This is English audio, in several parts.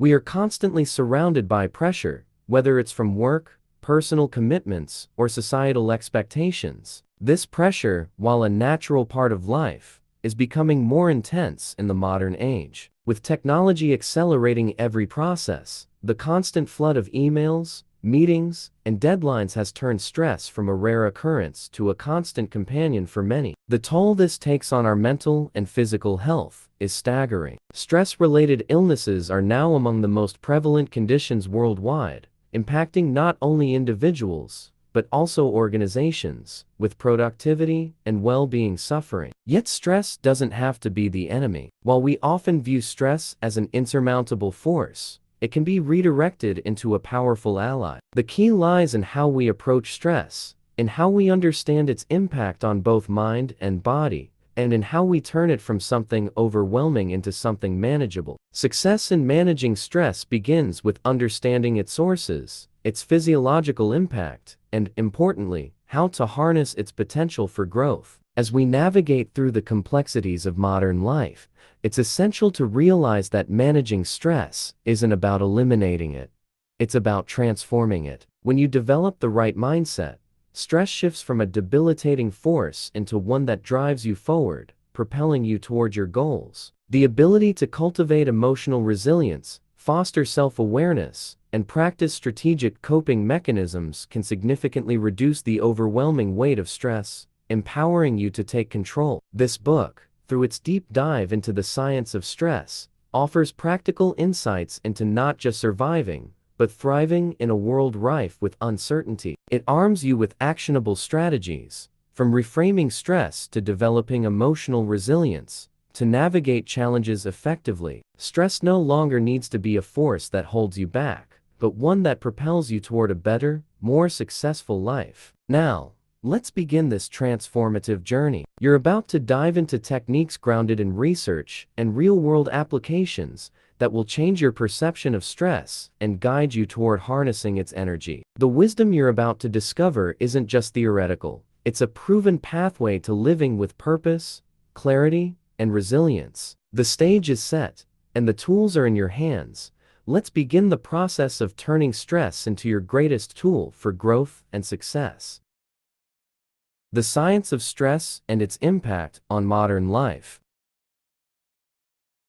We are constantly surrounded by pressure, whether it's from work, personal commitments, or societal expectations. This pressure, while a natural part of life, is becoming more intense in the modern age. With technology accelerating every process, the constant flood of emails, meetings, and deadlines has turned stress from a rare occurrence to a constant companion for many. The toll this takes on our mental and physical health is staggering. Stress-related illnesses are now among the most prevalent conditions worldwide, impacting not only individuals, but also organizations, with productivity and well-being suffering. Yet stress doesn't have to be the enemy. While we often view stress as an insurmountable force, it can be redirected into a powerful ally. The key lies in how we approach stress, in how we understand its impact on both mind and body, and in how we turn it from something overwhelming into something manageable. Success in managing stress begins with understanding its sources, its physiological impact, and, importantly, how to harness its potential for growth. As we navigate through the complexities of modern life, it's essential to realize that managing stress isn't about eliminating it. It's about transforming it. When you develop the right mindset, stress shifts from a debilitating force into one that drives you forward, propelling you toward your goals. The ability to cultivate emotional resilience, foster self-awareness, and practice strategic coping mechanisms can significantly reduce the overwhelming weight of stress, empowering you to take control. This book, through its deep dive into the science of stress, offers practical insights into not just surviving, but thriving in a world rife with uncertainty. It arms you with actionable strategies, from reframing stress to developing emotional resilience, to navigate challenges effectively. Stress no longer needs to be a force that holds you back, but one that propels you toward a better, more successful life. Now, let's begin this transformative journey. You're about to dive into techniques grounded in research and real-world applications that will change your perception of stress and guide you toward harnessing its energy. The wisdom you're about to discover isn't just theoretical. It's a proven pathway to living with purpose, clarity, and resilience. The stage is set, and the tools are in your hands. Let's begin the process of turning stress into your greatest tool for growth and success. The science of stress and its impact on modern life.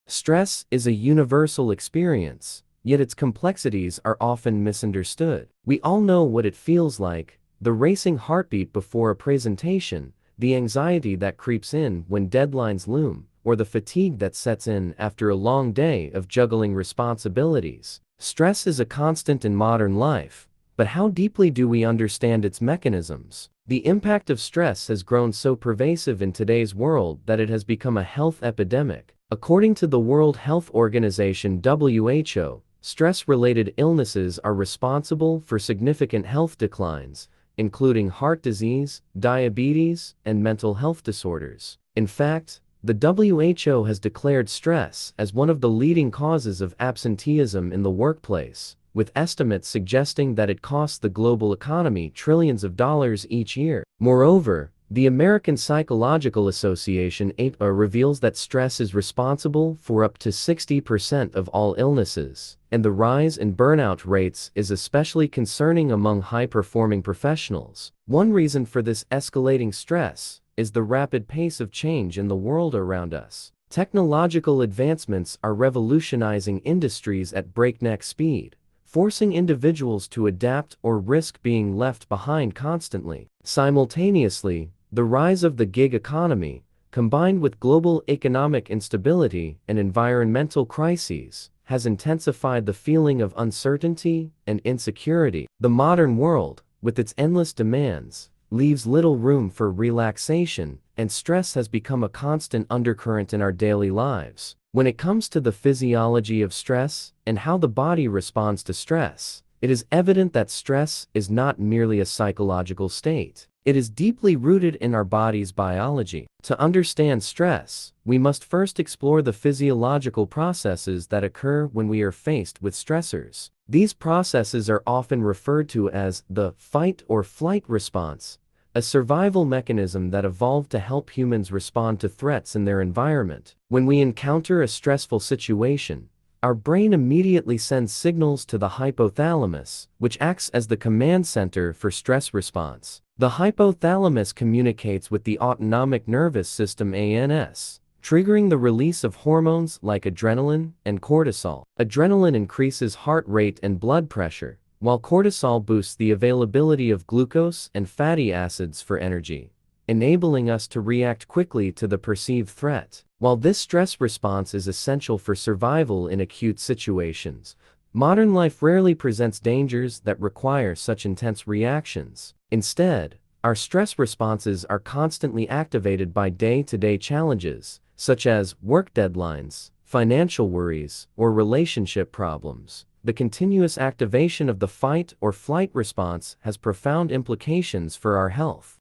Stress is a universal experience, yet its complexities are often misunderstood. We all know what it feels like: the racing heartbeat before a presentation, the anxiety that creeps in when deadlines loom, or the fatigue that sets in after a long day of juggling responsibilities. Stress is a constant in modern life, but how deeply do we understand its mechanisms? The impact of stress has grown so pervasive in today's world that it has become a health epidemic. According to the World Health Organization (WHO), stress-related illnesses are responsible for significant health declines, including heart disease, diabetes, and mental health disorders. In fact, the WHO has declared stress as one of the leading causes of absenteeism in the workplace, with estimates suggesting that it costs the global economy trillions of dollars each year. Moreover, the American Psychological Association (APA) reveals that stress is responsible for up to 60% of all illnesses, and the rise in burnout rates is especially concerning among high-performing professionals. One reason for this escalating stress is the rapid pace of change in the world around us. Technological advancements are revolutionizing industries at breakneck speed, forcing individuals to adapt or risk being left behind constantly. Simultaneously, the rise of the gig economy, combined with global economic instability and environmental crises, has intensified the feeling of uncertainty and insecurity. The modern world, with its endless demands, leaves little room for relaxation, and stress has become a constant undercurrent in our daily lives. When it comes to the physiology of stress and how the body responds to stress, it is evident that stress is not merely a psychological state. It is deeply rooted in our body's biology. To understand stress, we must first explore the physiological processes that occur when we are faced with stressors. These processes are often referred to as the fight or flight response, a survival mechanism that evolved to help humans respond to threats in their environment. When we encounter a stressful situation, our brain immediately sends signals to the hypothalamus, which acts as the command center for stress response. The hypothalamus communicates with the autonomic nervous system ANS, triggering the release of hormones like adrenaline and cortisol. Adrenaline increases heart rate and blood pressure, while cortisol boosts the availability of glucose and fatty acids for energy, enabling us to react quickly to the perceived threat. While this stress response is essential for survival in acute situations, modern life rarely presents dangers that require such intense reactions. Instead, our stress responses are constantly activated by day-to-day challenges, such as work deadlines, financial worries, or relationship problems. The continuous activation of the fight or flight response has profound implications for our health.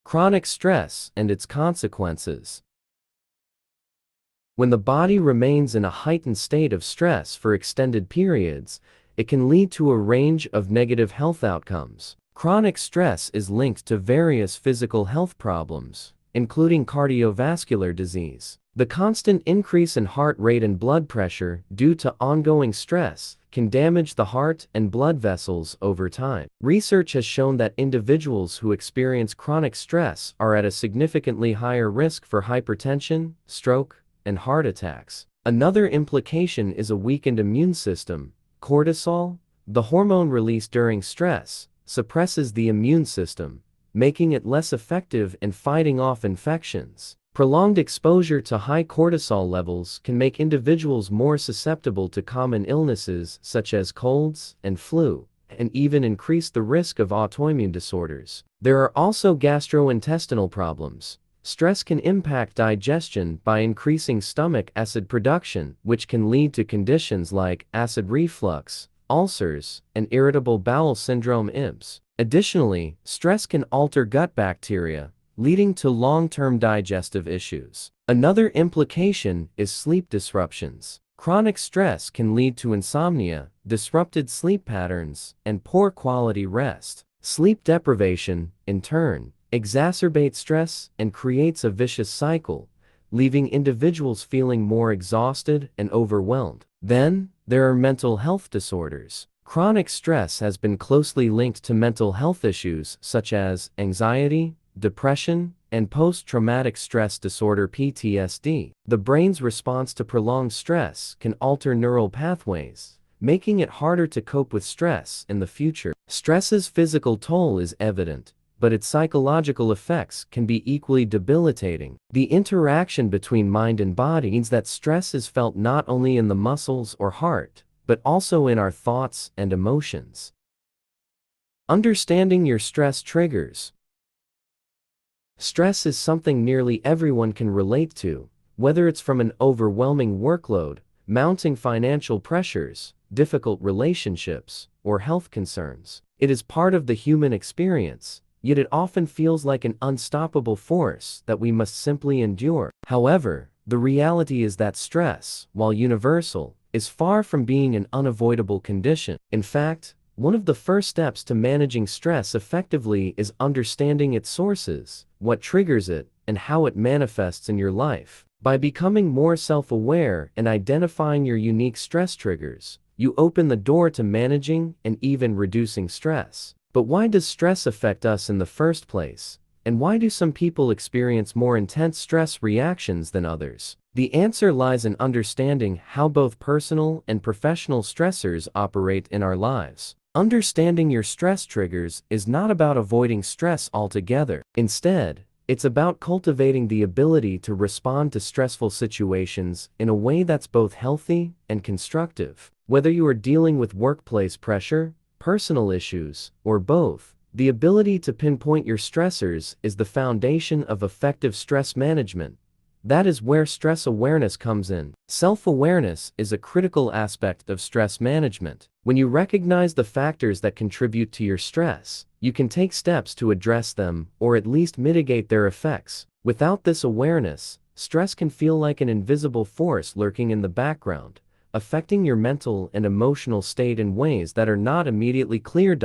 Chronic stress and its consequences. When the body remains in a heightened state of stress for extended periods, it can lead to a range of negative health outcomes. Chronic stress is linked to various physical health problems, including cardiovascular disease. The constant increase in heart rate and blood pressure due to ongoing stress can damage the heart and blood vessels over time. Research has shown that individuals who experience chronic stress are at a significantly higher risk for hypertension, stroke, and heart attacks. Another implication is a weakened immune system. Cortisol, the hormone released during stress, suppresses the immune system, making it less effective in fighting off infections. Prolonged exposure to high cortisol levels can make individuals more susceptible to common illnesses such as colds and flu, and even increase the risk of autoimmune disorders. There are also gastrointestinal problems. Stress can impact digestion by increasing stomach acid production, which can lead to conditions like acid reflux, ulcers, and irritable bowel syndrome (IBS). Additionally, stress can alter gut bacteria, leading to long-term digestive issues. Another implication is sleep disruptions. Chronic stress can lead to insomnia, disrupted sleep patterns, and poor quality rest. Sleep deprivation, in turn, exacerbates stress and creates a vicious cycle, leaving individuals feeling more exhausted and overwhelmed. Then, there are mental health disorders. Chronic stress has been closely linked to mental health issues such as anxiety, depression, and post-traumatic stress disorder (PTSD). The brain's response to prolonged stress can alter neural pathways, making it harder to cope with stress in the future. Stress's physical toll is evident, but its psychological effects can be equally debilitating. The interaction between mind and body means that stress is felt not only in the muscles or heart, but also in our thoughts and emotions. Understanding your stress triggers. Stress is something nearly everyone can relate to, whether it's from an overwhelming workload, mounting financial pressures, difficult relationships, or health concerns. It is part of the human experience, yet it often feels like an unstoppable force that we must simply endure. However, the reality is that stress, while universal, is far from being an unavoidable condition. In fact, one of the first steps to managing stress effectively is understanding its sources, what triggers it, and how it manifests in your life. By becoming more self-aware and identifying your unique stress triggers, you open the door to managing and even reducing stress. But why does stress affect us in the first place? And why do some people experience more intense stress reactions than others? The answer lies in understanding how both personal and professional stressors operate in our lives. Understanding your stress triggers is not about avoiding stress altogether. Instead, it's about cultivating the ability to respond to stressful situations in a way that's both healthy and constructive. Whether you are dealing with workplace pressure, personal issues, or both, the ability to pinpoint your stressors is the foundation of effective stress management. That is where stress awareness comes in. Self-awareness is a critical aspect of stress management. When you recognize the factors that contribute to your stress, you can take steps to address them or at least mitigate their effects. Without this awareness, stress can feel like an invisible force lurking in the background, affecting your mental and emotional state in ways that are not immediately clear.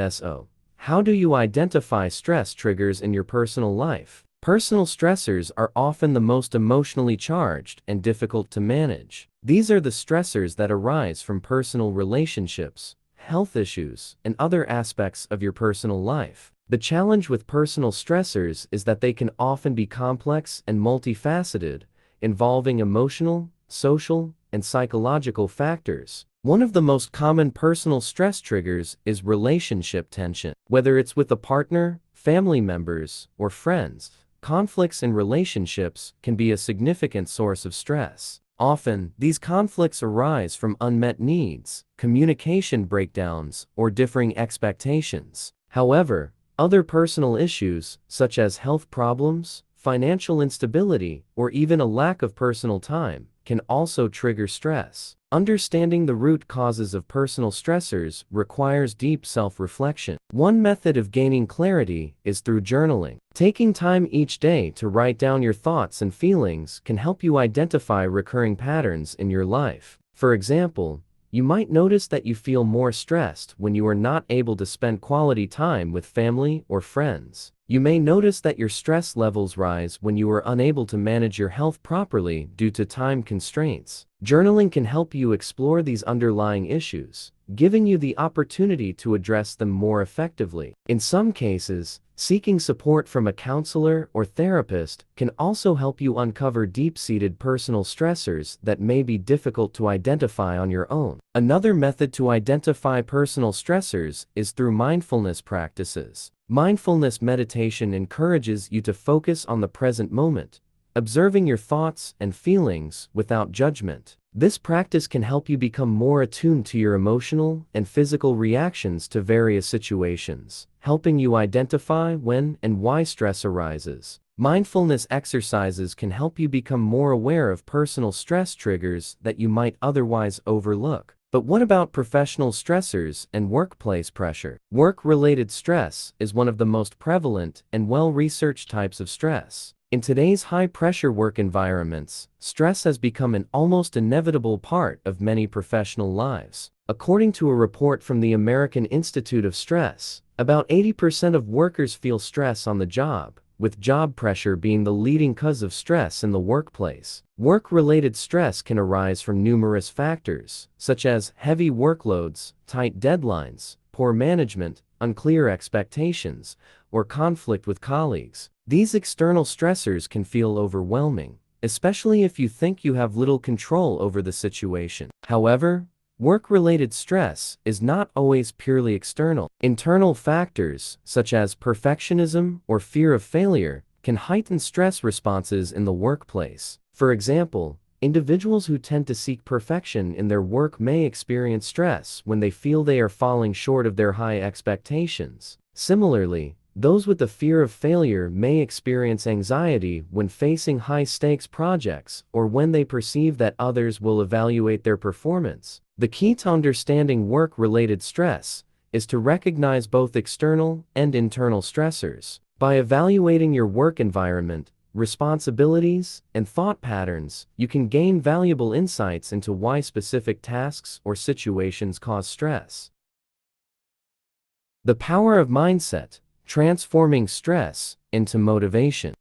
So, how do you identify stress triggers in your personal life? Personal stressors are often the most emotionally charged and difficult to manage. These are the stressors that arise from personal relationships, health issues, and other aspects of your personal life. The challenge with personal stressors is that they can often be complex and multifaceted, involving emotional, social, and psychological factors. One of the most common personal stress triggers is relationship tension. Whether it's with a partner, family members, or friends, conflicts in relationships can be a significant source of stress. Often, these conflicts arise from unmet needs, communication breakdowns, or differing expectations. However, other personal issues, such as health problems, financial instability, or even a lack of personal time, can also trigger stress. Understanding the root causes of personal stressors requires deep self-reflection. One method of gaining clarity is through journaling. Taking time each day to write down your thoughts and feelings can help you identify recurring patterns in your life. For example, you might notice that you feel more stressed when you are not able to spend quality time with family or friends. You may notice that your stress levels rise when you are unable to manage your health properly due to time constraints. Journaling can help you explore these underlying issues, giving you the opportunity to address them more effectively. In some cases, seeking support from a counselor or therapist can also help you uncover deep-seated personal stressors that may be difficult to identify on your own. Another method to identify personal stressors is through mindfulness practices. Mindfulness meditation encourages you to focus on the present moment, observing your thoughts and feelings without judgment. This practice can help you become more attuned to your emotional and physical reactions to various situations, helping you identify when and why stress arises. Mindfulness exercises can help you become more aware of personal stress triggers that you might otherwise overlook. But what about professional stressors and workplace pressure? Work-related stress is one of the most prevalent and well-researched types of stress. In today's high-pressure work environments, stress has become an almost inevitable part of many professional lives. According to a report from the American Institute of Stress, about 80% of workers feel stress on the job, with job pressure being the leading cause of stress in the workplace. Work-related stress can arise from numerous factors, such as heavy workloads, tight deadlines, poor management, unclear expectations, or conflict with colleagues. These external stressors can feel overwhelming, especially if you think you have little control over the situation. However, work-related stress is not always purely external. Internal factors, such as perfectionism or fear of failure, can heighten stress responses in the workplace. For example, individuals who tend to seek perfection in their work may experience stress when they feel they are falling short of their high expectations. Similarly, those with the fear of failure may experience anxiety when facing high-stakes projects or when they perceive that others will evaluate their performance. The key to understanding work-related stress is to recognize both external and internal stressors. By evaluating your work environment, responsibilities, and thought patterns, you can gain valuable insights into why specific tasks or situations cause stress. The power of mindset. Transforming stress into motivation.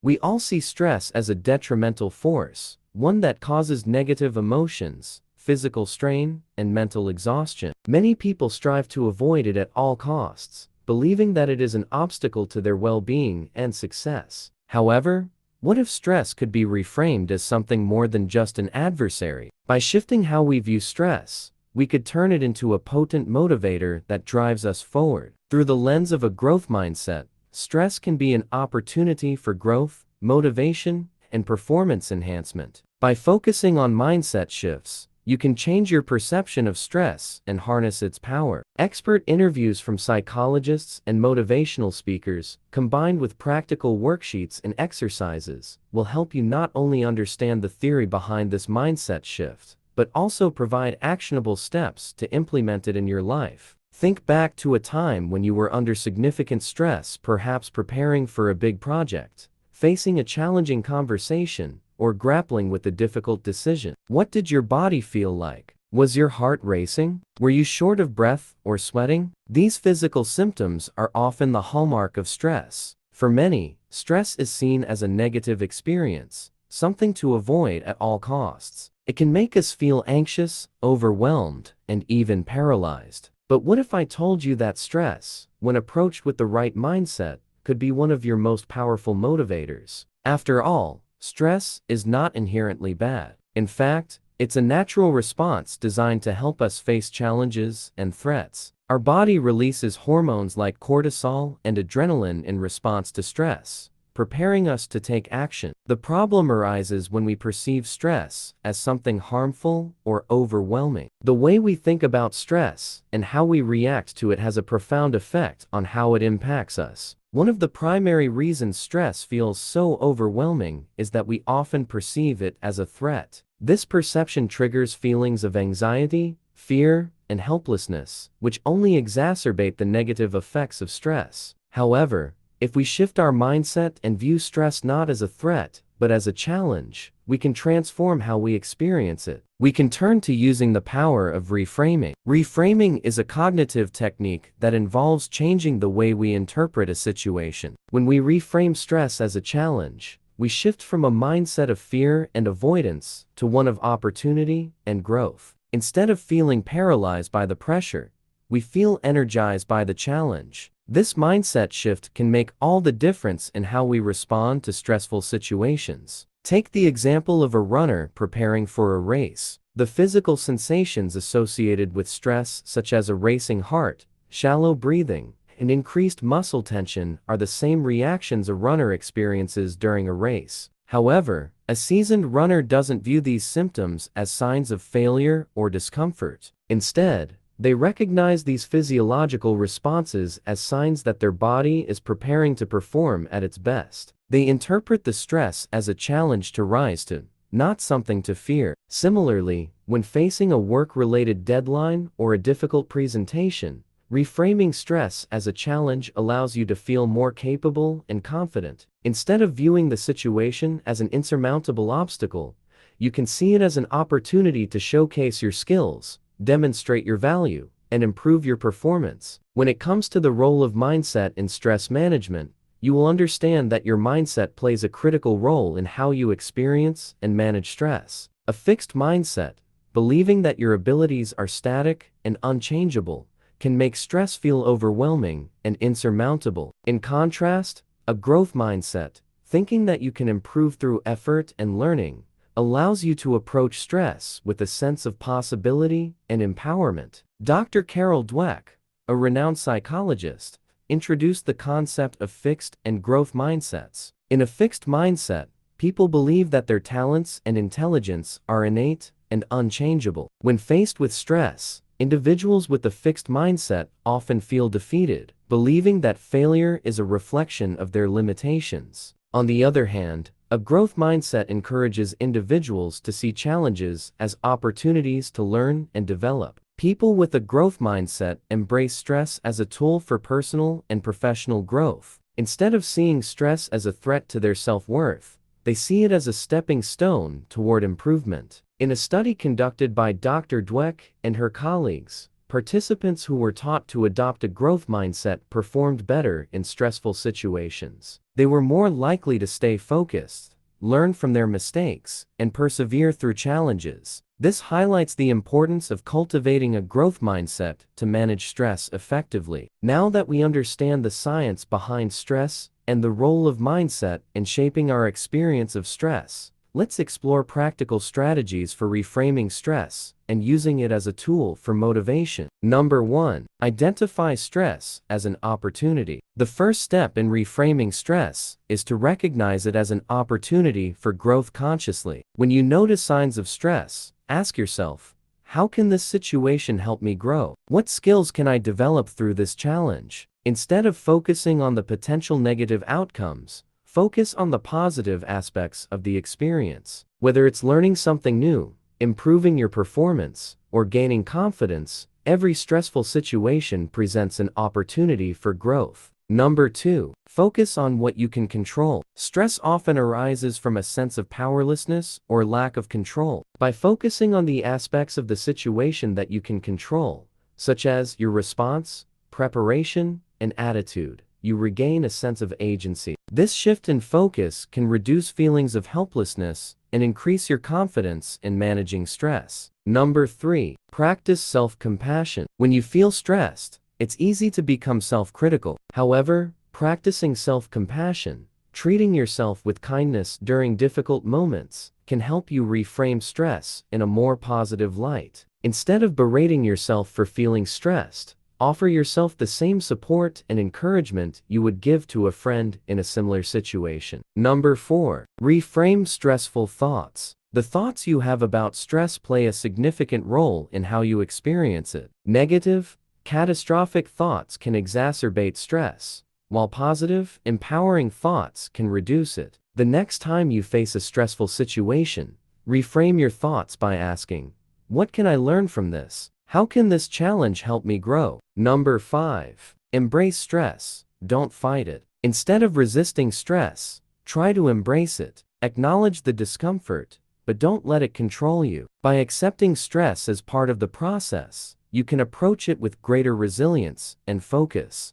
We all see stress as a detrimental force, one that causes negative emotions, physical strain, and mental exhaustion. Many people strive to avoid it at all costs, believing that it is an obstacle to their well-being and success. However, what if stress could be reframed as something more than just an adversary? By shifting how we view stress, we could turn it into a potent motivator that drives us forward. Through the lens of a growth mindset, stress can be an opportunity for growth, motivation, and performance enhancement. By focusing on mindset shifts, you can change your perception of stress and harness its power. Expert interviews from psychologists and motivational speakers, combined with practical worksheets and exercises, will help you not only understand the theory behind this mindset shift, but also provide actionable steps to implement it in your life. Think back to a time when you were under significant stress, perhaps preparing for a big project, facing a challenging conversation, or grappling with a difficult decision. What did your body feel like? Was your heart racing? Were you short of breath or sweating? These physical symptoms are often the hallmark of stress. For many, stress is seen as a negative experience, something to avoid at all costs. It can make us feel anxious, overwhelmed, and even paralyzed. But what if I told you that stress, when approached with the right mindset, could be one of your most powerful motivators? After all, stress is not inherently bad. In fact, it's a natural response designed to help us face challenges and threats. Our body releases hormones like cortisol and adrenaline in response to stress, preparing us to take action. The problem arises when we perceive stress as something harmful or overwhelming. The way we think about stress and how we react to it has a profound effect on how it impacts us. One of the primary reasons stress feels so overwhelming is that we often perceive it as a threat. This perception triggers feelings of anxiety, fear, and helplessness, which only exacerbate the negative effects of stress. However, if we shift our mindset and view stress not as a threat, but as a challenge, we can transform how we experience it. We can turn to using the power of reframing. Reframing is a cognitive technique that involves changing the way we interpret a situation. When we reframe stress as a challenge, we shift from a mindset of fear and avoidance to one of opportunity and growth. Instead of feeling paralyzed by the pressure, we feel energized by the challenge. This mindset shift can make all the difference in how we respond to stressful situations. Take the example of a runner preparing for a race. The physical sensations associated with stress, such as a racing heart, shallow breathing, and increased muscle tension, are the same reactions a runner experiences during a race. However, a seasoned runner doesn't view these symptoms as signs of failure or discomfort. Instead, they recognize these physiological responses as signs that their body is preparing to perform at its best. They interpret the stress as a challenge to rise to, not something to fear. Similarly, when facing a work-related deadline or a difficult presentation, reframing stress as a challenge allows you to feel more capable and confident. Instead of viewing the situation as an insurmountable obstacle, you can see it as an opportunity to showcase your skills, demonstrate your value, and improve your performance. When it comes to the role of mindset in stress management, you will understand that your mindset plays a critical role in how you experience and manage stress. A fixed mindset, believing that your abilities are static and unchangeable, can make stress feel overwhelming and insurmountable. In contrast, a growth mindset, thinking that you can improve through effort and learning, allows you to approach stress with a sense of possibility and empowerment. Dr. Carol Dweck, a renowned psychologist, introduced the concept of fixed and growth mindsets. In a fixed mindset, people believe that their talents and intelligence are innate and unchangeable. When faced with stress, individuals with a fixed mindset often feel defeated, believing that failure is a reflection of their limitations. On the other hand, a growth mindset encourages individuals to see challenges as opportunities to learn and develop. People with a growth mindset embrace stress as a tool for personal and professional growth. Instead of seeing stress as a threat to their self-worth, they see it as a stepping stone toward improvement. In a study conducted by Dr. Dweck and her colleagues, participants who were taught to adopt a growth mindset performed better in stressful situations. They were more likely to stay focused, learn from their mistakes, and persevere through challenges. This highlights the importance of cultivating a growth mindset to manage stress effectively. Now that we understand the science behind stress and the role of mindset in shaping our experience of stress, let's explore practical strategies for reframing stress and using it as a tool for motivation. Number 1. Identify stress as an opportunity. The first step in reframing stress is to recognize it as an opportunity for growth consciously. When you notice signs of stress, ask yourself, how can this situation help me grow? What skills can I develop through this challenge? Instead of focusing on the potential negative outcomes, focus on the positive aspects of the experience. Whether it's learning something new, improving your performance, or gaining confidence, every stressful situation presents an opportunity for growth. Number 2. Focus on what you can control. Stress often arises from a sense of powerlessness or lack of control. By focusing on the aspects of the situation that you can control, such as your response, preparation, and attitude, you regain a sense of agency. This shift in focus can reduce feelings of helplessness and increase your confidence in managing stress. Number 3. Practice self-compassion. When you feel stressed, it's easy to become self-critical. However, practicing self-compassion, treating yourself with kindness during difficult moments, can help you reframe stress in a more positive light. Instead of berating yourself for feeling stressed, offer yourself the same support and encouragement you would give to a friend in a similar situation. Number 4. Reframe stressful thoughts. The thoughts you have about stress play a significant role in how you experience it. Negative, catastrophic thoughts can exacerbate stress, while positive, empowering thoughts can reduce it. The next time you face a stressful situation, reframe your thoughts by asking, "What can I learn from this? How can this challenge help me grow?" Number 5. Embrace stress, don't fight it. Instead of resisting stress, try to embrace it. Acknowledge the discomfort, but don't let it control you. By accepting stress as part of the process, you can approach it with greater resilience and focus.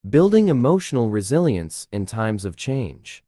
Building emotional resilience in times of change.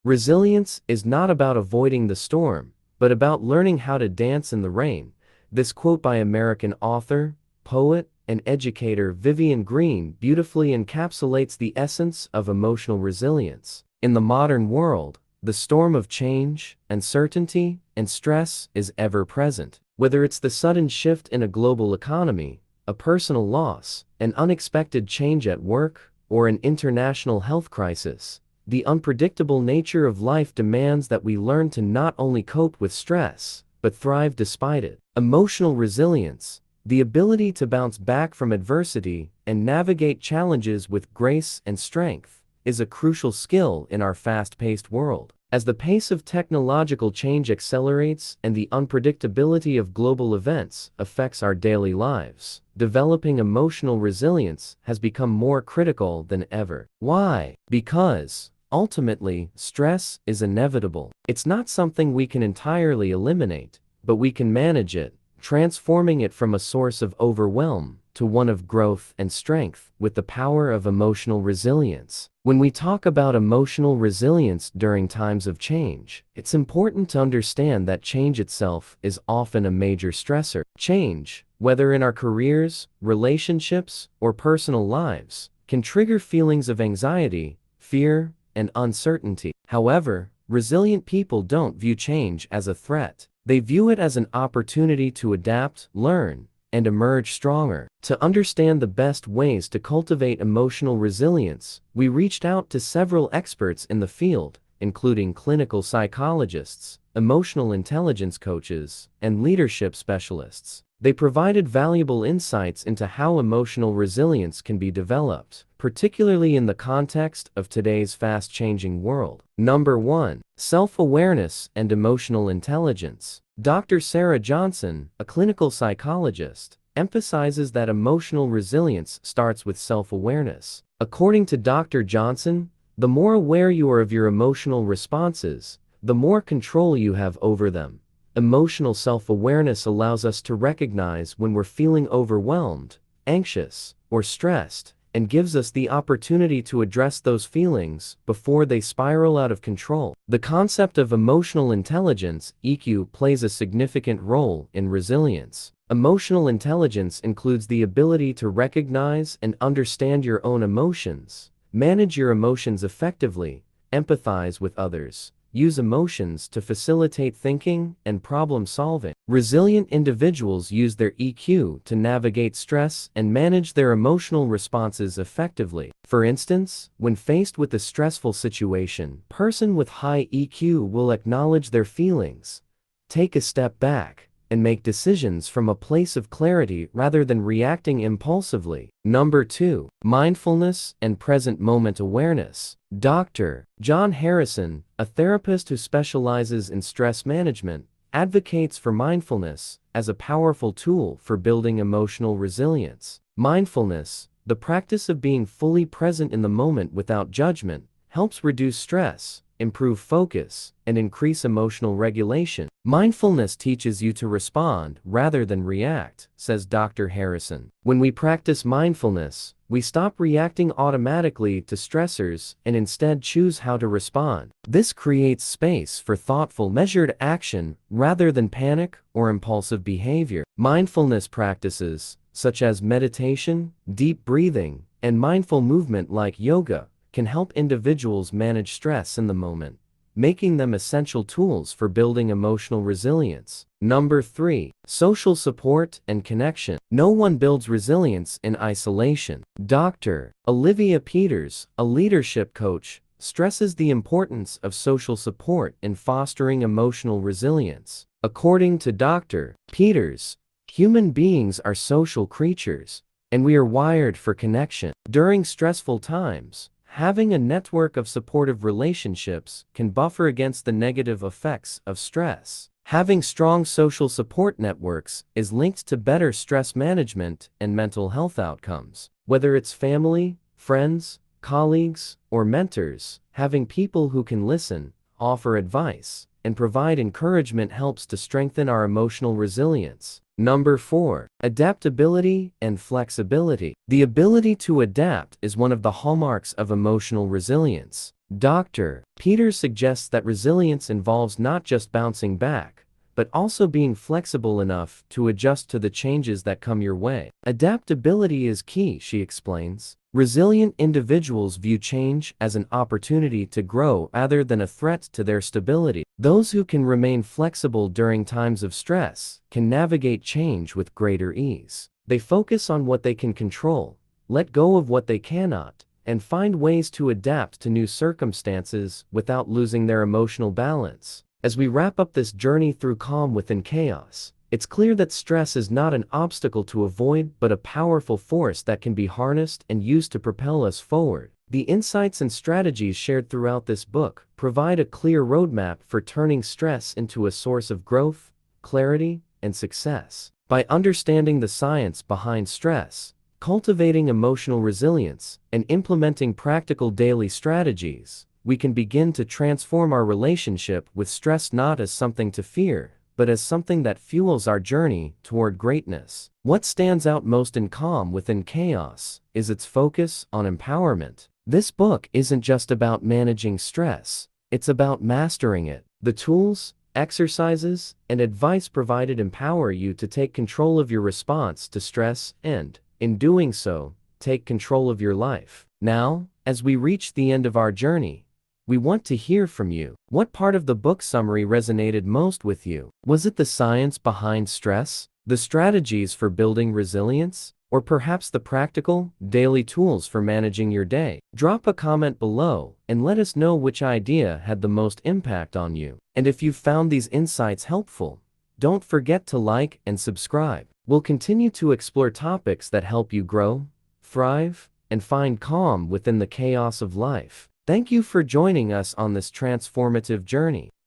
Resilience is not about avoiding the storm, but about learning how to dance in the rain. This quote by American author, poet, and educator Vivian Green beautifully encapsulates the essence of emotional resilience. In the modern world, the storm of change, uncertainty, and stress is ever present. Whether it's the sudden shift in a global economy, a personal loss, an unexpected change at work, or an international health crisis, the unpredictable nature of life demands that we learn to not only cope with stress, but thrive despite it. Emotional resilience, the ability to bounce back from adversity and navigate challenges with grace and strength, is a crucial skill in our fast-paced world. As the pace of technological change accelerates and the unpredictability of global events affects our daily lives, developing emotional resilience has become more critical than ever. Why? Because, ultimately, stress is inevitable. It's not something we can entirely eliminate, but we can manage it, transforming it from a source of overwhelm to one of growth and strength with the power of emotional resilience. When we talk about emotional resilience during times of change, it's important to understand that change itself is often a major stressor. Change, whether in our careers, relationships, or personal lives, can trigger feelings of anxiety, fear, and uncertainty. However, resilient people don't view change as a threat. They view it as an opportunity to adapt, learn, and emerge stronger. To understand the best ways to cultivate emotional resilience, we reached out to several experts in the field, including clinical psychologists, emotional intelligence coaches, and leadership specialists. They provided valuable insights into how emotional resilience can be developed, particularly in the context of today's fast-changing world. Number 1. Self-awareness and emotional intelligence. Dr. Sarah Johnson, a clinical psychologist, emphasizes that emotional resilience starts with self-awareness. According to Dr. Johnson, the more aware you are of your emotional responses, the more control you have over them. Emotional self-awareness allows us to recognize when we're feeling overwhelmed, anxious, or stressed, and gives us the opportunity to address those feelings before they spiral out of control. The concept of emotional intelligence, EQ, plays a significant role in resilience. Emotional intelligence includes the ability to recognize and understand your own emotions, manage your emotions effectively, empathize with others, use emotions to facilitate thinking and problem solving. Resilient individuals use their EQ to navigate stress and manage their emotional responses effectively. For instance, when faced with a stressful situation, a person with high EQ will acknowledge their feelings, take a step back, and make decisions from a place of clarity rather than reacting impulsively. Number 2. Mindfulness and present moment awareness. Dr. John Harrison, a therapist who specializes in stress management, advocates for mindfulness as a powerful tool for building emotional resilience. Mindfulness, the practice of being fully present in the moment without judgment, helps reduce stress, improve focus, and increase emotional regulation. Mindfulness teaches you to respond rather than react, says Dr. Harrison. When we practice mindfulness, we stop reacting automatically to stressors and instead choose how to respond. This creates space for thoughtful, measured action rather than panic or impulsive behavior. Mindfulness practices, such as meditation, deep breathing, and mindful movement like yoga, can help individuals manage stress in the moment, making them essential tools for building emotional resilience. Number 3. Social support and connection. No one builds resilience in isolation. Dr. Olivia Peters, a leadership coach, stresses the importance of social support in fostering emotional resilience. According to Dr. Peters, human beings are social creatures, and we are wired for connection. During stressful times, having a network of supportive relationships can buffer against the negative effects of stress. Having strong social support networks is linked to better stress management and mental health outcomes. Whether it's family, friends, colleagues, or mentors, having people who can listen, offer advice, and provide encouragement helps to strengthen our emotional resilience. Number 4. Adaptability and flexibility. The ability to adapt is one of the hallmarks of emotional resilience. Dr. Peters suggests that resilience involves not just bouncing back, but also being flexible enough to adjust to the changes that come your way. Adaptability is key, she explains. Resilient individuals view change as an opportunity to grow rather than a threat to their stability. Those who can remain flexible during times of stress can navigate change with greater ease. They focus on what they can control, let go of what they cannot, and find ways to adapt to new circumstances without losing their emotional balance. As we wrap up this journey through calm within chaos, it's clear that stress is not an obstacle to avoid but a powerful force that can be harnessed and used to propel us forward. The insights and strategies shared throughout this book provide a clear roadmap for turning stress into a source of growth, clarity, and success. By understanding the science behind stress, cultivating emotional resilience, and implementing practical daily strategies, we can begin to transform our relationship with stress not as something to fear, but as something that fuels our journey toward greatness. What stands out most in Calm Within Chaos is its focus on empowerment. This book isn't just about managing stress, it's about mastering it. The tools, exercises, and advice provided empower you to take control of your response to stress and, in doing so, take control of your life. Now, as we reach the end of our journey, we want to hear from you. What part of the book summary resonated most with you? Was it the science behind stress, the strategies for building resilience, or perhaps the practical, daily tools for managing your day? Drop a comment below and let us know which idea had the most impact on you. And if you found these insights helpful, don't forget to like and subscribe. We'll continue to explore topics that help you grow, thrive, and find calm within the chaos of life. Thank you for joining us on this transformative journey.